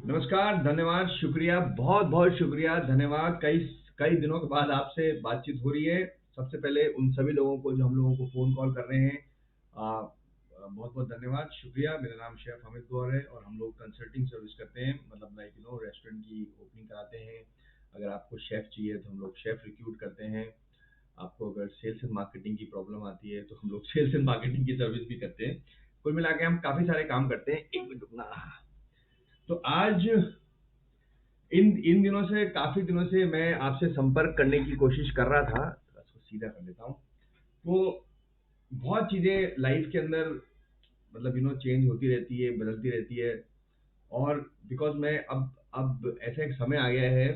नमस्कार, धन्यवाद, शुक्रिया, बहुत-बहुत शुक्रिया, धन्यवाद। कई कई दिनों के बाद आपसे बातचीत हो रही है। सबसे पहले उन सभी लोगों को जो हम लोगों को फ़ोन कॉल कर रहे हैं बहुत-बहुत धन्यवाद, शुक्रिया। मेरा नाम शेफ़ अमित गौर है और हम लोग कंसल्टिंग सर्विस करते हैं, मतलब रेस्टोरेंट की ओपनिंग कराते हैं। अगर आपको शेफ़ चाहिए तो हम लोग शेफ़ रिक्रूट करते हैं। आपको अगर सेल्स एंड मार्केटिंग की प्रॉब्लम आती है तो हम लोग सेल्स एंड मार्केटिंग की सर्विस भी करते हैं। कुल मिला के हम काफ़ी सारे काम करते हैं। 1 मिनट रुकना। तो आज इन इन दिनों से काफ़ी दिनों से मैं आपसे संपर्क करने की कोशिश कर रहा था। थोड़ा इसको सीधा कर लेता हूँ। तो बहुत चीज़ें लाइफ़ के अंदर चेंज होती रहती है, बदलती रहती है और बिकॉज़ मैं अब ऐसा एक समय आ गया है।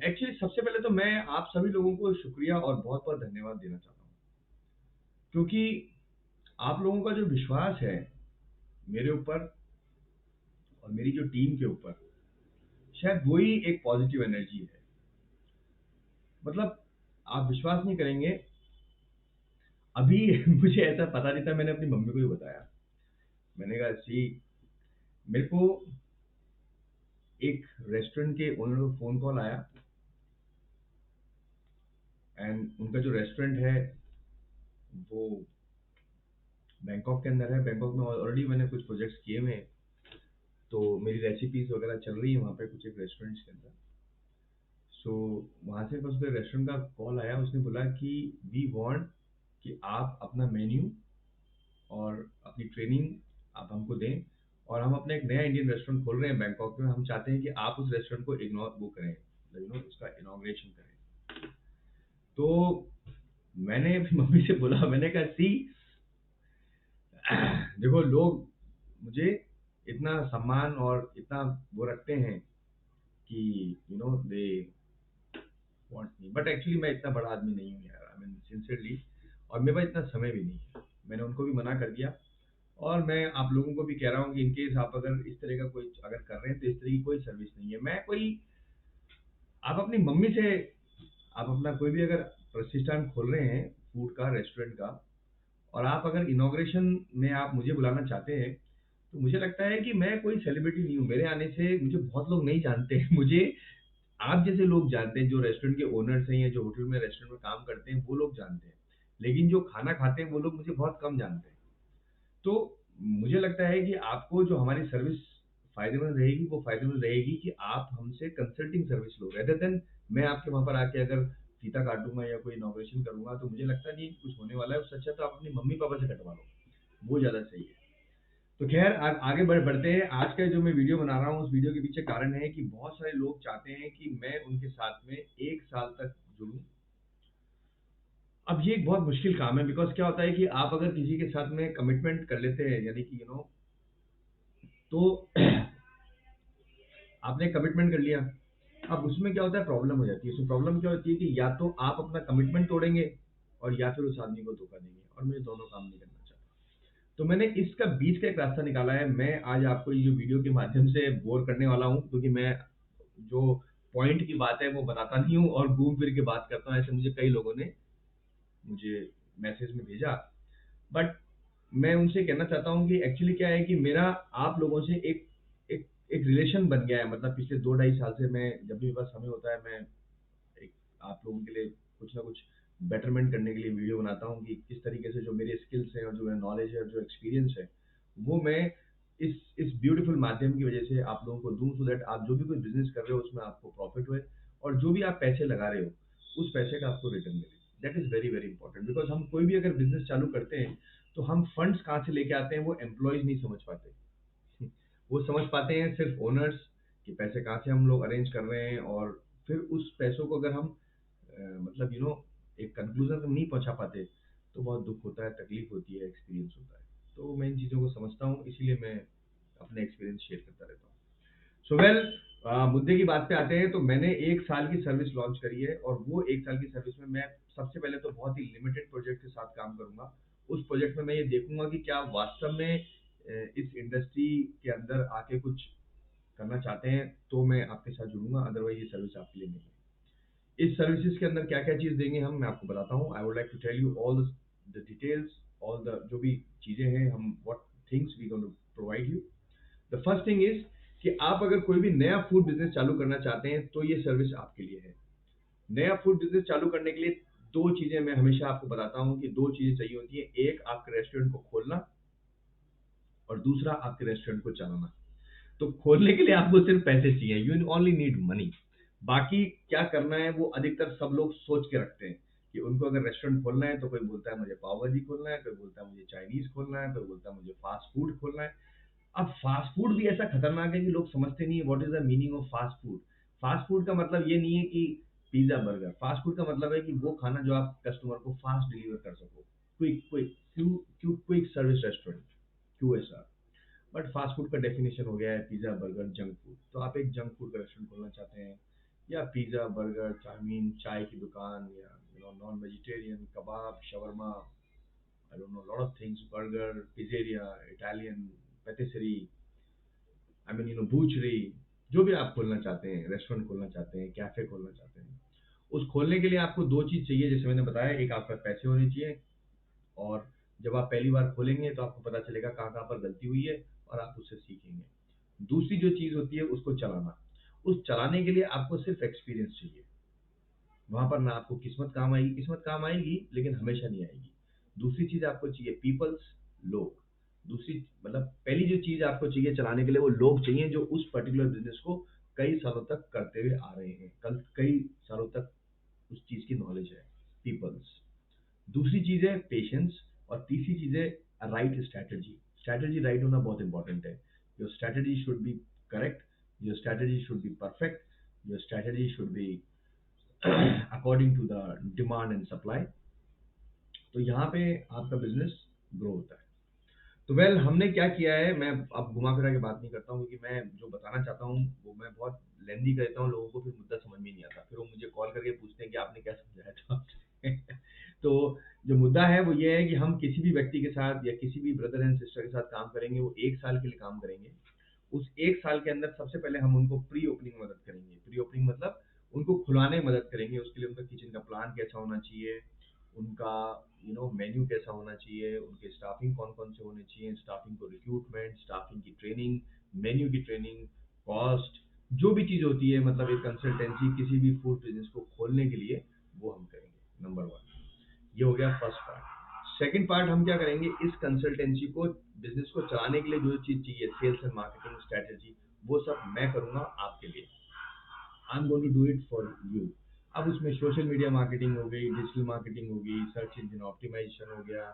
एक्चुअली सबसे पहले तो मैं आप सभी लोगों को शुक्रिया और बहुत-बहुत धन्यवाद देना चाहता हूँ। क्योंकि आप लोगों का जो विश्वास है मेरे ऊपर और मेरी जो टीम के ऊपर, शायद वो ही एक पॉज़िटिव एनर्जी है। मतलब आप विश्वास नहीं करेंगे, अभी मुझे ऐसा पता नहीं था, मैंने अपनी मम्मी को ही बताया। मैंने कहा सी मेरे को एक रेस्टोरेंट के ओनर का फ़ोन कॉल आया एंड उनका जो रेस्टोरेंट है वो बैंकॉक के अंदर है। बैंकॉक में ऑलरेडी मैंने कुछ प्रोजेक्ट्स किए हुए हैं, तो मेरी रेसिपीज़ वगैरह चल रही है वहाँ पे कुछ एक रेस्टोरेंट्स के अंदर। सो वहाँ से बस मेरे रेस्टोरेंट का कॉल आया, उसने बोला कि वी वांट कि आप अपना मेन्यू और अपनी ट्रेनिंग आप हमको दें और हम अपना एक नया इंडियन रेस्टोरेंट खोल रहे हैं बैंकॉक में। हम चाहते हैं कि आप उस रेस्टोरेंट को वो करें, उसका इनॉग्रेशन करें। तो मैंने अपनी मम्मी से बोला, मैंने कहा सी देखो लोग मुझे इतना सम्मान और इतना वो रखते हैं कि they want me, but actually मैं इतना बड़ा आदमी नहीं हूँ यार, आई मीन सिंसियरली, और मेरे पास इतना समय भी नहीं है। मैंने उनको भी मना कर दिया और मैं आप लोगों को भी कह रहा हूँ कि इन केस आप अगर इस तरह का कोई अगर कर रहे हैं तो इस तरह की कोई सर्विस नहीं है। मैं कोई आप अपनी मम्मी से आप अपना कोई भी अगर प्रतिष्ठान खोल रहे हैं फूड का, रेस्टोरेंट का, और आप अगर इनॉग्रेशन में आप मुझे बुलाना चाहते हैं, तो मुझे लगता है कि मैं कोई सेलिब्रिटी नहीं हूँ। मेरे आने से मुझे बहुत लोग नहीं जानते हैं। मुझे आप जैसे लोग जानते हैं, जो रेस्टोरेंट के ओनर्स हैं या जो होटल में रेस्टोरेंट में काम करते हैं, वो लोग जानते हैं। लेकिन जो खाना खाते हैं, वो लोग मुझे बहुत कम जानते हैं। तो मुझे लगता है कि आपको जो हमारी सर्विस फ़ायदेमंद रहेगी, वो फ़ायदेमंद रहेगी कि आप हमसे कंसल्टिंग सर्विस लो, रेदर देन मैं आपके वहाँ पर आके अगर फीता काटूँगा या कोई इनॉग्रेशन करूँगा, तो मुझे लगता नहीं कुछ होने वाला है। उससे अच्छा तो आप अपनी मम्मी-पापा से कटवा लो, वो ज़्यादा सही है। तो ख़ैर आगे बढ़ते हैं। आज का जो मैं वीडियो बना रहा हूँ, उस वीडियो के पीछे कारण है कि बहुत सारे लोग चाहते हैं कि मैं उनके साथ में 1 साल तक जुड़ूँ। अब ये एक बहुत मुश्किल काम है, बिकॉज़ क्या होता है कि आप अगर किसी के साथ में कमिटमेंट कर लेते हैं, यानी कि तो आपने कमिटमेंट कर लिया। अब उसमें क्या होता है, प्रॉब्लम हो जाती है। उसमें प्रॉब्लम क्या होती है कि या तो आप अपना कमिटमेंट तोड़ेंगे और या फिर उस आदमी को धोखा देंगे, और मैं दोनों काम नहीं करना चाहता। तो मैंने इसका बीच का एक रास्ता निकाला है। मैं आज आपको ये जो वीडियो के माध्यम से बोर करने वाला हूँ, क्योंकि मैं जो पॉइंट की बात है वो बताता नहीं हूँ और घूम फिर के बात करता हूँ। ऐसे मुझे कई लोगों ने मुझे मैसेज में भेजा, बट मैं उनसे कहना चाहता हूँ कि एक्चुअली क्या है कि मेरा आप लोगों से एक रिलेशन बन गया है। मतलब पिछले 2 ढाई साल से मैं जब भी मेरे पास समय होता है, मैं एक आप लोगों के लिए कुछ ना कुछ बेटरमेंट करने के लिए वीडियो बनाता हूँ कि किस तरीके से जो मेरे स्किल्स हैं और जो मेरा नॉलेज है और जो एक्सपीरियंस है, वो मैं इस ब्यूटीफुल माध्यम की वजह से आप लोगों को दूँ, सो दैट आप जो भी कोई बिज़नेस कर रहे हो उसमें आपको प्रॉफ़िट होए और जो भी आप पैसे लगा रहे हो, उस पैसे का आपको रिटर्न मिले। That is very, very important, because हम कोई भी अगर बिज़नेस चालू करते हैं, तो हम फंड्स कहाँ से लेके आते हैं वो एम्प्लॉइज़ नहीं समझ पाते। वो समझ पाते हैं सिर्फ़ ओनर्स कि पैसे कहाँ से हम लोग अरेंज कर रहे हैं, और फिर उस पैसों को अगर हम एक कंक्लूज़न तक नहीं पहुँचा पाते, तो बहुत दुःख होता है, तकलीफ़ होती है, एक्सपीरियंस होता है। तो मैं इन चीज़ों को समझता हूँ, इसीलिए मैं अपने एक्सपीरियंस शेयर करता रहता हूँ। सो वेल, मुद्दे की बात पे आते हैं। तो मैंने 1 साल की सर्विस लॉन्च करी है और वो 1 साल की सर्विस में मैं सबसे पहले तो बहुत ही लिमिटेड प्रोजेक्ट के साथ काम करूँगा। उस प्रोजेक्ट में मैं ये देखूँगा कि क्या आप वास्तव में इस इंडस्ट्री के अंदर आके कुछ करना चाहते हैं, तो मैं आपके साथ जुड़ूँगा, अदरवाइज़ ये सर्विस आपके लिए नहीं है। इस सर्विसेज़ के अंदर क्या-क्या चीज़ देंगे हम, मैं आपको बताता हूँ। I would like to tell you all the details, all the जो भी चीज़ें हैं, हम what things we gonna provide you. The first thing is कि आप अगर कोई भी नया फूड बिजनेस चालू करना चाहते हैं तो ये सर्विस आपके लिए है। नया फूड बिजनेस चालू करने के लिए दो चीजें मैं हमेशा आपको बताता हूँ कि दो चीजें चाहिए होती है, एक आपके रेस्टोरेंट को खोलना और दूसरा आपके रेस्टोरेंट को चलाना। तो खोलने के लिए आपको सिर्फ पैसे चाहिए, यू ओनली नीड मनी। बाकी क्या करना है वो अधिकतर सब लोग सोच के रखते हैं कि उनको अगर रेस्टोरेंट खोलना है तो कोई बोलता है मुझे पाव भाजी खोलना है, कोई बोलता है मुझे चाइनीज खोलना है, कोई बोलता है मुझे फास्ट फूड खोलना है। अब फास्ट फूड भी ऐसा खतरनाक है कि लोग समझते नहीं है what is the meaning of fast food. Fast food का मतलब ये नहीं है कि पिज्जा बर्गर, फास्ट फूड का मतलब है कि वो खाना जो आप कस्टमर को फास्ट डिलीवर कर सको, quick quick quick service restaurant, QSR। But fast food का डेफिनेशन हो गया है पिज्जा बर्गर जंक फूड। तो आप एक जंक फूड का रेस्टोरेंट खोलना चाहते हैं या पिज्जा बर्गर चाउमीन चाय की दुकान या non vegetarian kebab shawarma, I don't know lot of things, burger pizzeria Italian patisserie, I mean butchery, जो भी आप खोलना चाहते हैं, रेस्टोरेंट खोलना चाहते हैं, कैफे खोलना चाहते हैं, उस खोलने के लिए आपको दो चीज चाहिए जैसे मैंने बताया, एक आपका पैसे होने चाहिए और जब आप पहली बार खोलेंगे तो आपको पता चलेगा कहाँ कहाँ पर गलती हुई है और आप उससे सीखेंगे। दूसरी जो चीज होती है उसको चलाना। उस चलाने के लिए आपको सिर्फ एक्सपीरियंस चाहिए। वहां पर ना आपको किस्मत काम आएगी, किस्मत काम आएगी लेकिन हमेशा नहीं आएगी। दूसरी चीज आपको चाहिए पीपल्स, लोग। दूसरी मतलब पहली जो चीज आपको चाहिए चलाने के लिए वो लोग चाहिए जो उस पर्टिकुलर बिजनेस को कई सालों तक करते हुए आ रहे हैं, कल कई सालों तक उस चीज की नॉलेज है, पीपल्स। दूसरी चीज है पेशेंस और तीसरी चीज है राइट स्ट्रैटेजी। स्ट्रैटेजी राइट होना बहुत इंपॉर्टेंट है। Your strategy should be correct, your strategy should be perfect, your strategy should be according to the demand and supply. तो यहाँ पे आपका बिजनेस ग्रो होता है। तो वेल हमने क्या किया है, मैं अब घुमा फिरा के बात नहीं करता हूँ क्योंकि मैं जो बताना चाहता हूँ वो मैं बहुत लेंदी करता हूँ, लोगों को फिर मुद्दा समझ में नहीं आता, फिर वो मुझे कॉल करके पूछते हैं कि आपने क्या समझाया था आपसे। तो जो मुद्दा है वो ये है कि हम किसी भी व्यक्ति के साथ या किसी भी ब्रदर एंड सिस्टर के साथ काम करेंगे, वो 1 साल के लिए काम करेंगे। उस 1 साल के अंदर सबसे पहले हम उनको प्री ओपनिंग मदद करेंगे। प्री ओपनिंग मतलब उनको खुलाने में मदद करेंगे। उसके लिए उनका किचन का प्लान कैसा होना चाहिए, उनका मेन्यू कैसा होना चाहिए, उनके स्टाफिंग कौन कौन से होने चाहिए, स्टाफिंग को रिक्रूटमेंट, स्टाफिंग की ट्रेनिंग, मेन्यू की ट्रेनिंग, कॉस्ट, जो भी चीज़ होती है मतलब एक कंसल्टेंसी किसी भी फूड बिजनेस को खोलने के लिए वो हम करेंगे। नंबर वन, ये हो गया फर्स्ट पार्ट। सेकंड पार्ट हम क्या करेंगे, इस कंसल्टेंसी को बिजनेस को चलाने के लिए जो चीज़ चाहिए सेल्स एंड मार्केटिंग स्ट्रेटेजी, वो सब मैं करूँगा आपके लिए। I am going to do it for you. अब उसमें सोशल मीडिया मार्केटिंग हो गई, डिजिटल मार्केटिंग हो गई, सर्च इंजन ऑप्टिमाइजेशन हो गया,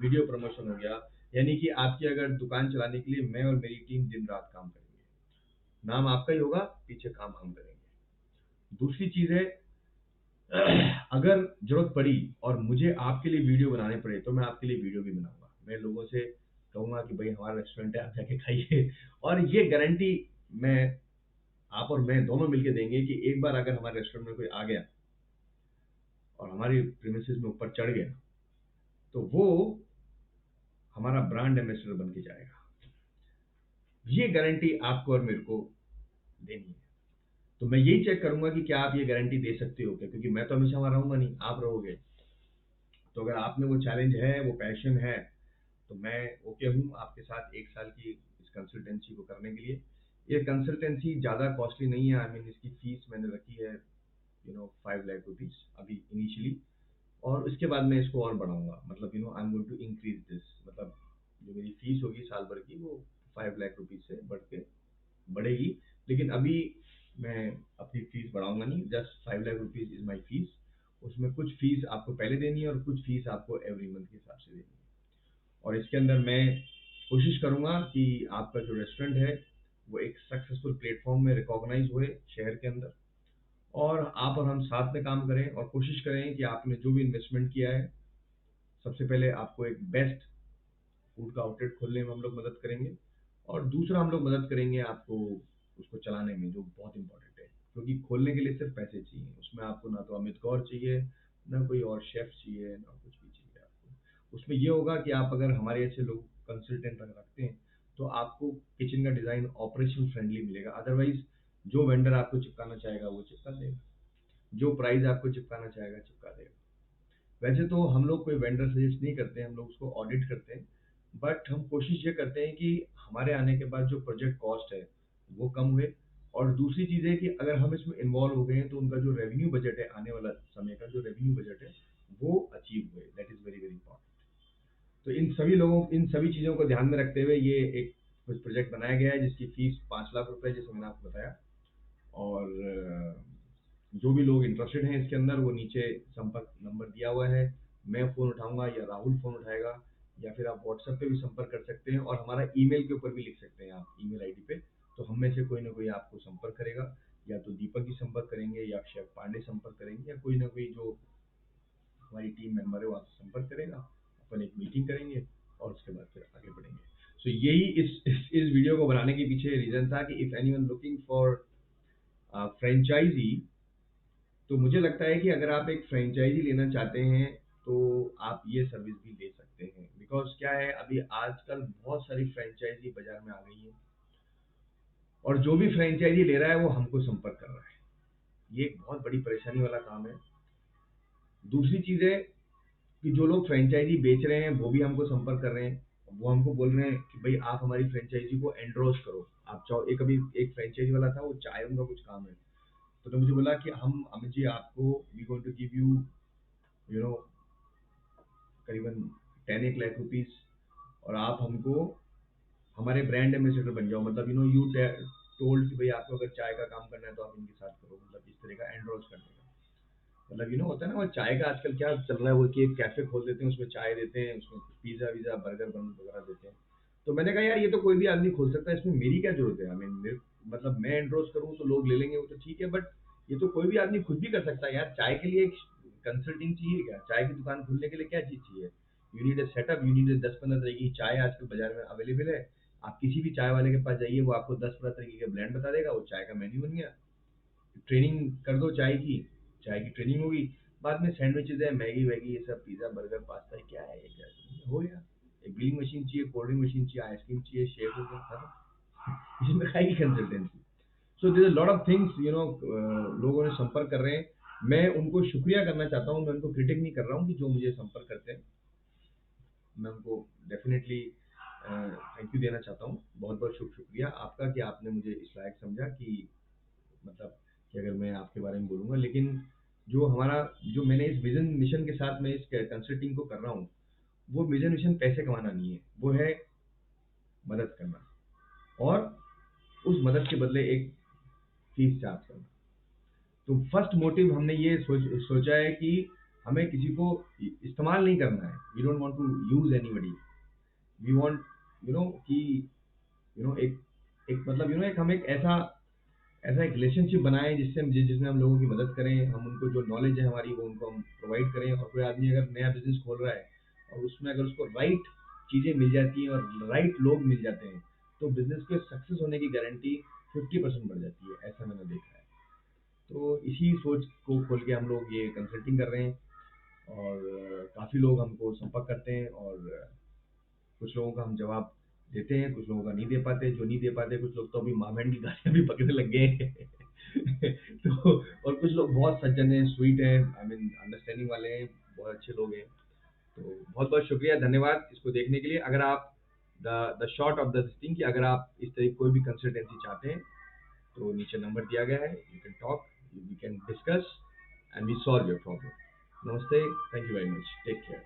वीडियो प्रमोशन हो गया। यानी कि आपकी अगर दुकान चलाने के लिए मैं और मेरी टीम दिन रात काम करेंगे। नाम आपका ही होगा, पीछे काम हम करेंगे। दूसरी चीज है, अगर जरूरत पड़ी और मुझे आपके लिए वीडियो बनाने पड़े तो मैं आपके लिए वीडियो भी बनाऊंगा। मैं लोगों से कहूंगा कि भाई हमारा रेस्टोरेंट है, आप जाके खाइए। और ये गारंटी मैं, आप और मैं दोनों मिलके देंगे कि एक बार अगर हमारे रेस्टोरेंट में कोई आ गया और हमारी प्रीमिसेस में ऊपर चढ़ गया तो वो हमारा ब्रांड एम्बेसडर बन के जाएगा। ये गारंटी आपको और मेरे को देनी है। तो मैं यही चेक करूंगा कि क्या आप ये गारंटी दे सकते हो क्या, क्योंकि मैं तो हमेशा वहां रहूंगा नहीं, आप रहोगे। तो अगर आप में वो चैलेंज है, वो पैशन है, तो मैं ओके हूँ आपके साथ 1 साल की इस कंसल्टेंसी को करने के लिए। ये कंसल्टेंसी ज़्यादा कॉस्टली नहीं है। आई मीन इसकी फीस मैंने रखी है 5 लाख रुपीज़ अभी इनिशियली, और उसके बाद मैं इसको और बढ़ाऊंगा। मतलब I am going to increase this, मतलब जो मेरी फीस होगी साल भर की वो 5 लाख रुपीज़ से बढ़ के बढ़ेगी। लेकिन अभी मैं अपनी फीस बढ़ाऊंगा नहीं, just 5 lakh rupees is my fees. उसमें कुछ फीस आपको पहले देनी है और कुछ फीस आपको एवरी मंथ के हिसाब से देनी है। और इसके अंदर मैं कोशिश करूंगा कि आपका जो रेस्टोरेंट है वो एक सक्सेसफुल प्लेटफॉर्म में रिकॉग्नाइज हुए शहर के अंदर, और आप और हम साथ में काम करें और कोशिश करें कि आपने जो भी इन्वेस्टमेंट किया है, सबसे पहले आपको एक बेस्ट फूड का आउटलेट खोलने में हम लोग मदद करेंगे, और दूसरा हम लोग मदद करेंगे आपको उसको चलाने में, जो बहुत इंपॉर्टेंट है। क्योंकि खोलने के लिए सिर्फ पैसे चाहिए, उसमें आपको ना तो अमित गौर चाहिए, ना कोई और शेफ चाहिए, ना कुछ भी चाहिए आपको। उसमें ये होगा कि आप अगर हमारे ऐसे लोग कंसल्टेंट अगर रखते हैं तो आपको किचन का डिज़ाइन ऑपरेशन फ्रेंडली मिलेगा। अदरवाइज जो वेंडर आपको चिपकाना चाहेगा वो चिपका देगा, जो प्राइस आपको चिपकाना चाहेगा चिपका देगा। वैसे तो हम लोग कोई वेंडर सजेस्ट नहीं करते हैं, हम लोग उसको ऑडिट करते हैं। बट हम कोशिश ये करते हैं कि हमारे आने के बाद जो प्रोजेक्ट कॉस्ट है वो कम हुए। और दूसरी चीज़ है कि अगर हम इसमें इन्वॉल्व हो गए हैं तो उनका जो रेवेन्यू बजट है, आने वाला समय का जो रेवेन्यू बजट है, वो अचीव हुए। That is very very important. तो इन सभी चीज़ों को ध्यान में रखते हुए ये एक कुछ प्रोजेक्ट बनाया गया है जिसकी फीस 5 लाख रुपए, जैसे मैंने आपको बताया। और जो भी लोग इंटरेस्टेड हैं इसके अंदर, वो नीचे संपर्क नंबर दिया हुआ है। मैं फ़ोन उठाऊंगा या राहुल फ़ोन उठाएगा, या फिर आप व्हाट्सएप पे भी संपर्क कर सकते हैं, और हमारा ईमेल के ऊपर भी लिख सकते हैं आप, ईमेल आईडी पे। तो हम में से कोई ना कोई आपको संपर्क करेगा, या तो दीपक जी संपर्क करेंगे, या अक्षय पांडे संपर्क करेंगे, या कोई ना कोई जो हमारी टीम मेंबर है वो आपसे संपर्क करेगा। अपन एक मीटिंग करेंगे और उसके बाद फिर आगे बढ़ेंगे। सो यही इस वीडियो को बनाने के पीछे रीज़न था कि if anyone looking for franchise, तो मुझे लगता है कि अगर आप एक फ्रेंचाइज़ी लेना चाहते हैं, तो आप ये सर्विस भी ले सकते हैं। बिकॉज़ क्या है, अभी आजकल बहुत सारी फ्रेंचाइज़ी बाज़ार में आ गई हैं, और जो भी फ्रेंचाइज़ी ले रहा है वो हमको संपर्क कर रहा है। ये एक बहुत बड़ी परेशानी वाला काम है। दूसरी चीज़ है कि जो लोग फ्रेंचाइज़ी बेच रहे हैं वो भी हमको संपर्क कर रहे हैं। वो हमको बोल रहे हैं कि भई आप हमारी फ्रेंचाइज़ी को एंडोर्स करो। आप चाहो, एक अभी एक फ्रेंचाइज़ी वाला था, वो चाय उनका कुछ काम है। तो उन्होंने मुझे बोला कि हम अमित जी आपको, we going to give you, you know, करीबन 10 लाख रुपीस, और आप हमको हमारे ब्रांड एम्बेसडर बन जाओ। मतलब यू नो यू टोल्ड कि भाई आपको अगर चाय का काम करना है तो आप इनके साथ करो। मतलब इस तरह का एंडोर्स करने का, मतलब यू नो होता है ना, वो चाय का आजकल क्या चल रहा है, वो कि एक कैफे खोल देते हैं, उसमें चाय देते हैं, उसमें पिज्जा विज़ा बर्गर बन वगैरह देते हैं। तो मैंने कहा यार ये तो कोई भी आदमी खोल सकता है, इसमें मेरी क्या जरूरत है। आई मीन, मतलब मैं एंडोर्स करूँ तो लोग ले लेंगे, वो तो ठीक है, बट ये तो कोई भी आदमी खुद भी कर सकता है यार। चाय के लिए एक कंसल्टिंग चाहिए क्या? चाय की दुकान खोलने के लिए क्या चीज़ चाहिए? You need a setup, you need 10-15 तरह की चाय आजकल बाजार में अवेलेबल है। आप किसी भी चाय वाले के पास जाइए, वो आपको 10-15 तरीके के ब्रांड बता देगा, वो चाय का मेन्यू बन गया। ट्रेनिंग कर दो चाय की ट्रेनिंग होगी। बाद में सैंडविचेस है, मैगी वैगी, ये सब पिज़्ज़ा बर्गर पास्ता क्या है, ये क्या है? हो गया। एक बिलिंग मशीन चाहिए, कोल्ड ड्रिंक मशीन चाहिए, आइसक्रीम चाहिए, शेक हो गया, खत्म। इसमें खाएगी consultancy. So there lot of things, you know, लोगों ने संपर्क कर रहे हैं। मैं उनको शुक्रिया करना चाहता हूँ, मैं उनको क्रिटिक नहीं कर रहा हूँ कि जो मुझे संपर्क करते हैं। मैं उनको डेफिनेटली थैंक यू देना चाहता हूँ। बहुत बहुत शुक्रिया आपका कि आपने मुझे इस लायक समझा कि, मतलब, कि अगर मैं आपके बारे में बोलूँगा। लेकिन जो हमारा, जो मैंने इस विज़न मिशन के साथ मैं इस कंसल्टिंग को कर रहा हूँ, वो विज़न मिशन पैसे कमाना नहीं है, वो है मदद करना, और उस मदद के बदले एक फीस चार्ज करना। तो फर्स्ट मोटिव हमने ये सोचा है कि हमें किसी को इस्तेमाल नहीं करना है। We don't want to use anybody. We want, you know, कि यू नो एक एक मतलब यू नो एक हम एक ऐसा ऐसा एक रिलेशनशिप बनाएं जिसमें हम लोगों की मदद करें। हम उनको जो नॉलेज है हमारी, वो उनको हम प्रोवाइड करें। और कोई आदमी अगर नया बिजनेस खोल रहा है और उसमें अगर उसको राइट चीज़ें मिल जाती हैं और राइट लोग मिल जाते हैं, तो बिजनेस के सक्सेस होने की गारंटी 50% बढ़ जाती है। ऐसा मैंने देखा है। तो इसी सोच को खोल के हम लोग ये कंसल्टिंग कर रहे हैं, और काफ़ी लोग हमको संपर्क करते हैं, और कुछ लोगों का हम जवाब देते हैं, कुछ लोगों का नहीं दे पाते। जो नहीं दे पाते, कुछ लोग तो अभी माँ बहन की गालियाँ भी पकड़ने लग गए हैं। तो और कुछ लोग बहुत सज्जन हैं, स्वीट हैं, आई मीन अंडरस्टैंडिंग वाले हैं, बहुत अच्छे लोग हैं। तो बहुत बहुत शुक्रिया, धन्यवाद इसको देखने के लिए। अगर आप the short of the thing, कि अगर आप इस तरह की कोई भी कंसल्टेंसी चाहते हैं, तो नीचे नंबर दिया गया है, you can talk, we can discuss and we solve your problem. नमस्ते, thank you very much, take care.